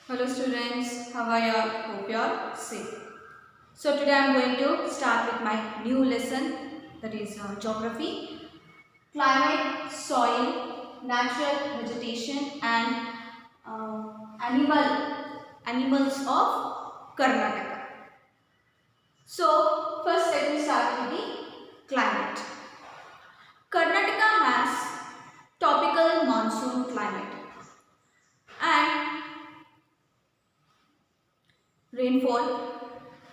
Hello students, how are you all? Hope you are safe. So today I am going to start with my new lesson, that is geography, climate, soil, natural vegetation and animals of Karnataka. So first let me start with the climate. Karnataka has tropical monsoon climate and rainfall,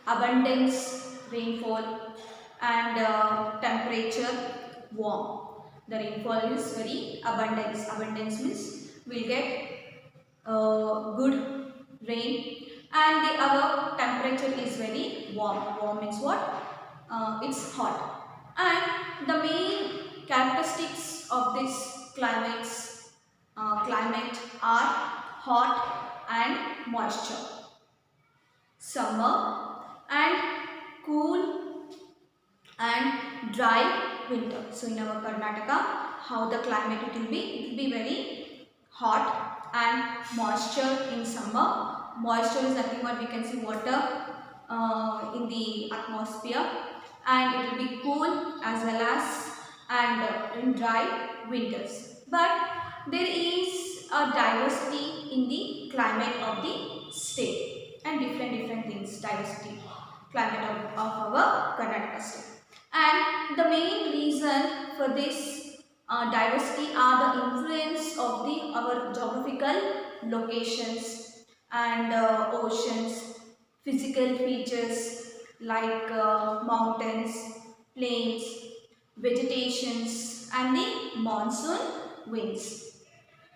abundance rainfall and temperature warm. The rainfall is very abundance. Abundance means we'll get good rain and the our temperature is very warm. Warm means what? It's hot. And the main characteristics of this climate are hot and moisture, summer and cool and dry winter. So in our Karnataka, how the climate it will be? It will be very hot and moisture in summer. Moisture is nothing but we can see water in the atmosphere, and it will be cool as well as in dry winters. But there is a diversity in the climate of the state and different things, diversity climate of our Karnataka state. And the main reason for this diversity are the influence of the our geographical locations and oceans, physical features like mountains, plains, vegetations and the monsoon winds.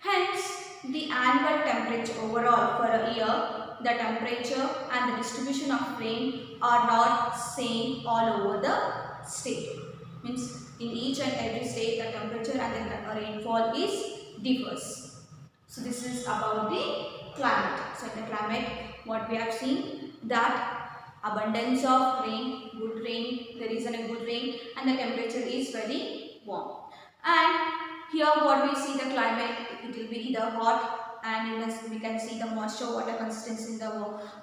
Hence, the annual temperature overall for a year, the temperature and the distribution of rain are not same all over the state. Means in each and every state the temperature and the rainfall is differs. So this is about the climate. So in the climate, what we have seen that abundance of rain, good rain, there is a good rain and the temperature is very warm. And here what we see the climate, it will be either hot and in this we can see the moisture water consistency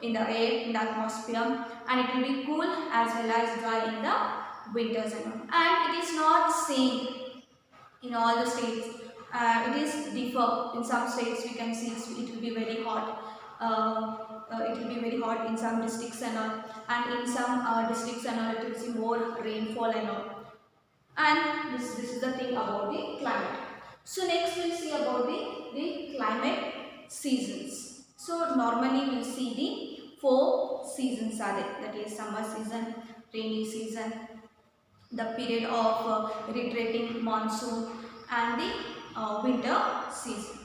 in the air, in the atmosphere, and it will be cool as well as dry in the winters and it is not same in all the states. It is differ. In some states we can see it will be very hot. It will be very hot in some districts and all, and in some districts and all it will see more rainfall and all. And this is the thing about the climate. So next we'll see about the climate seasons. So normally we'll see the four seasons are there. That is summer season, rainy season, the period of retreating monsoon and the winter season.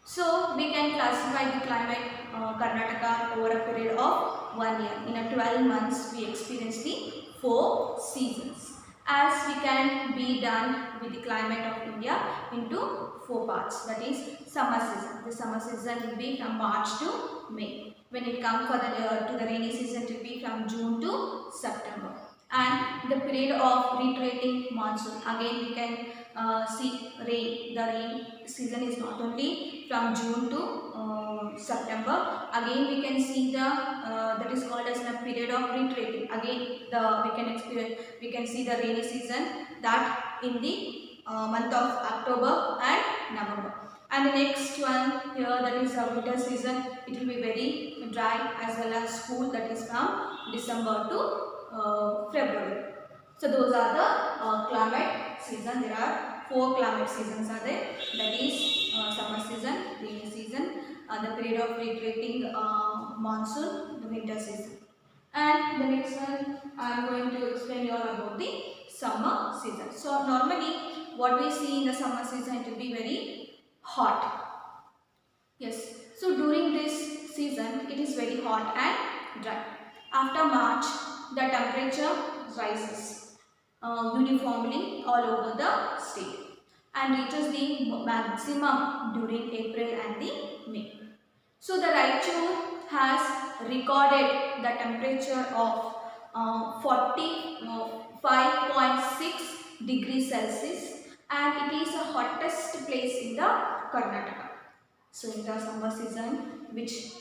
So we can classify the climate Karnataka over a period of 1 year. In a 12 months we experience the four seasons, as we can be done with the climate of India into four parts. That is summer season. The summer season will be from March to May. When it comes for to the rainy season, it will be from June to September. And the period of retreating monsoon, again we can see rain. The rain season is not only from June to September. Again we can see the that is called as a period of retreating. Again we can see the rainy season that in the month of October and November. And the next one here, that is a winter season. It will be very dry as well as cool, that is from December to February. So those are the climate season. There are four climate seasons are there. That is summer season, rainy season, the period of retreating monsoon, the winter season. And the next one I am going to explain you all about the summer season. So normally what we see in the summer season, it will be very hot. Yes. So during this season it is very hot and dry. After March the temperature rises uniformly all over the state and reaches the maximum during April and the May. So the Raichur has recorded the temperature of 45.6 degrees Celsius, and it is the hottest place in the Karnataka. So in the summer season, which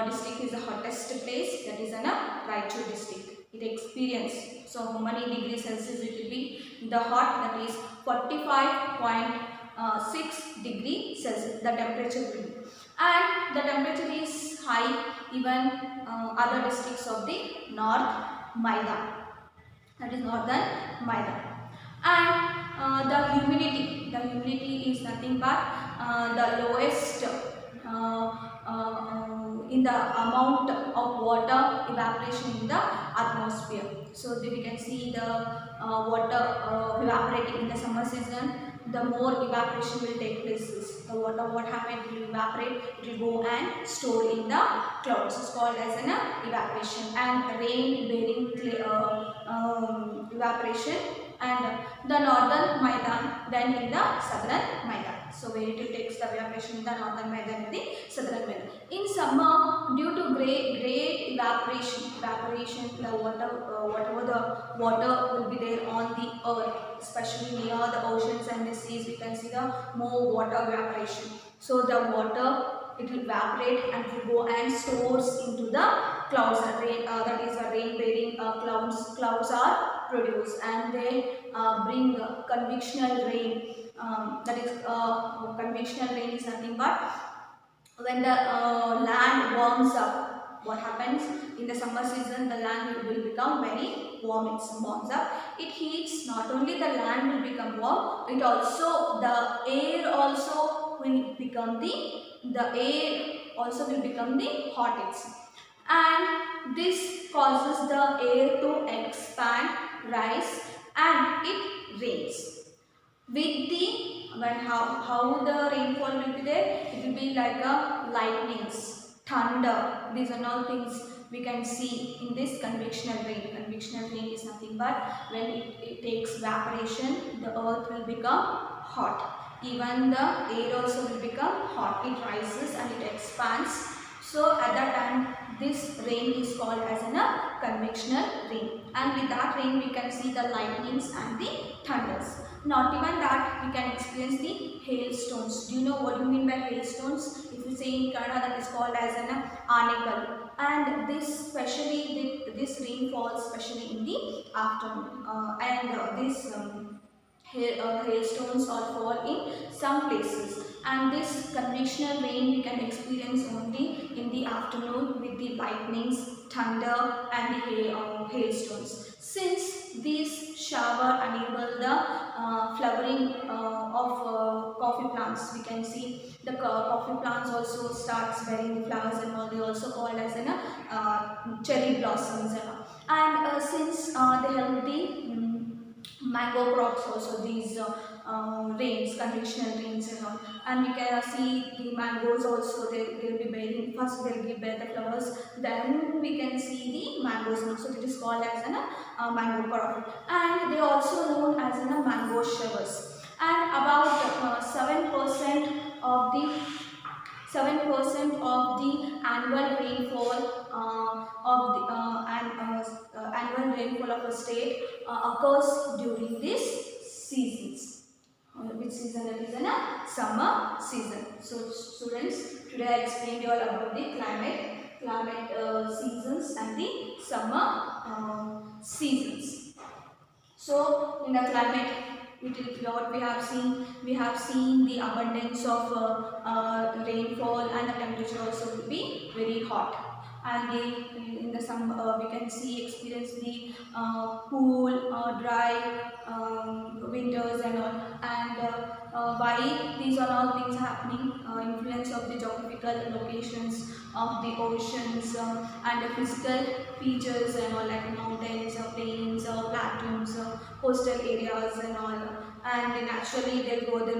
district is the hottest place, that is in a Raichur district. It experience, so how many degrees Celsius it will be? The hot, that is 45.6 degree Celsius the temperature will be, and the temperature is high even other districts of the North Maida, that is northern Maida. And the humidity is nothing but the lowest in the amount of water evaporation in the atmosphere. So we can see the water evaporating in the summer season. The more evaporation will take place. The water, what happened, will evaporate, it will go and store in the clouds. It's called as an evaporation. And rain bearing evaporation, and the northern Maidan, then in the southern Maidan. So where it takes the evaporation in the northern Maidan and the southern Maidan. In summer, due to great evaporation, the water, whatever the water will be there on the earth, especially near the oceans and the seas, we can see the more water evaporation. So the water, it will evaporate and it will go and stores into the clouds. That is the rain bearing clouds. Clouds are produced and they bring convectional rain. That is convectional rain is nothing but when the land warms up. What happens in the summer season? The land will become very warm. It warms up. It heats. Not only the land will become warm, it also the air also will become the air also will become the hot itself, and this causes the air to expand, rise, and it rains. With the how the rainfall will be there, it will be like a lightnings, thunder. These are all things we can see in this convectional rain. Convectional rain is nothing but when it takes evaporation, the earth will become hot. Even the air also will become hot. It rises and it expands. So at that time, this rain is called as a convectional rain. And with that rain, we can see the lightnings and the thunders. Not even that, we can experience the hailstones. Do you know what you mean by hailstones? If you say in Kannada, that is called as an anekal. And this this rain falls especially in the afternoon. Hailstones all fall in some places, and this conventional rain we can experience only in the afternoon with the lightnings, thunder, and the hailstones. Since these shower enable the flowering of coffee plants, we can see the coffee plants also starts bearing flowers and all. They also called as cherry blossoms and since they help the mango crops also, these rains, conventional rains and all, and we can see the mangoes also. They'll be bearing, first they'll give bear the flowers, then we can see the mangoes also. It is called as mango crop, and they are also known as mango showers. And about 7% of the 7% of the annual rainfall annual rainfall of a state occurs during these seasons. Which season? That is a summer season. So students, today I explained you all about the climate seasons and the summer seasons. So in the climate, what we have seen the abundance of rainfall, and the temperature also will be very hot. And in the summer we can experience the cool, dry winters and all. And why these are all things happening? Influence of the geographical locations of the oceans and the physical features and all, like mountains, plains, plateaus, coastal areas and all. And naturally they'll grow the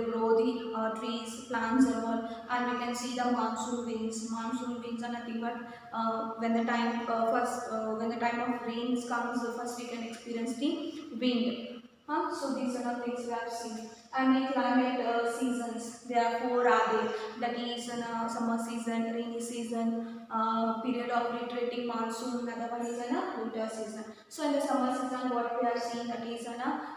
trees, plants and all. And we can see the monsoon winds. Monsoon winds are nothing but when the time when the time of rains comes, first we can experience the wind. So these are the things we have seen. And the climate seasons, there are four are there. That is summer season, rainy season, period of retreating monsoon, another one is winter season. So in the summer season, what we have seen, that is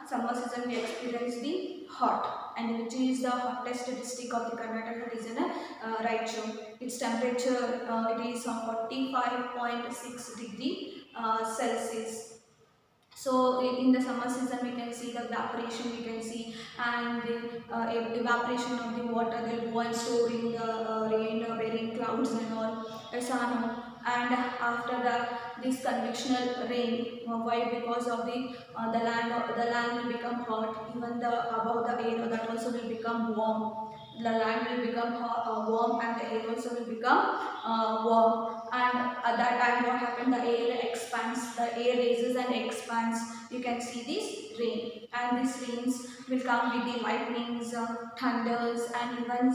summer season we experience the hot. and which is the hottest district of the Karnataka, is in Raichur. Its temperature it is 45.6 degree Celsius. So in the summer season we can see the evaporation, we can see, and the evaporation of the water, they'll go and store in the rain bearing clouds and all, sano. And after that, this convectional rain, why? Because of the land will become hot, even the above the air that also will become warm. The land will become warm, and the air also will become warm. And at that time what happened, the air expands, the air raises and expands. You can see this rain, and these rains will come with the lightnings, thunders, and even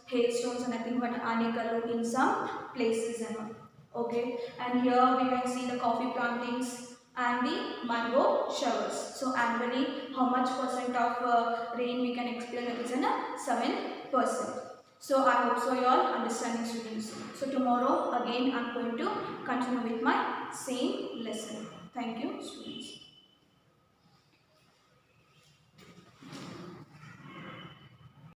hailstones and nothing but anekalu in some places and all. Okay, and here we can see the coffee plantings and the mango showers. So annually how much percent of rain we can explain, that is in a 7%. So I hope so you all understanding, students. So tomorrow again I am going to continue with my same lesson. Thank you, students.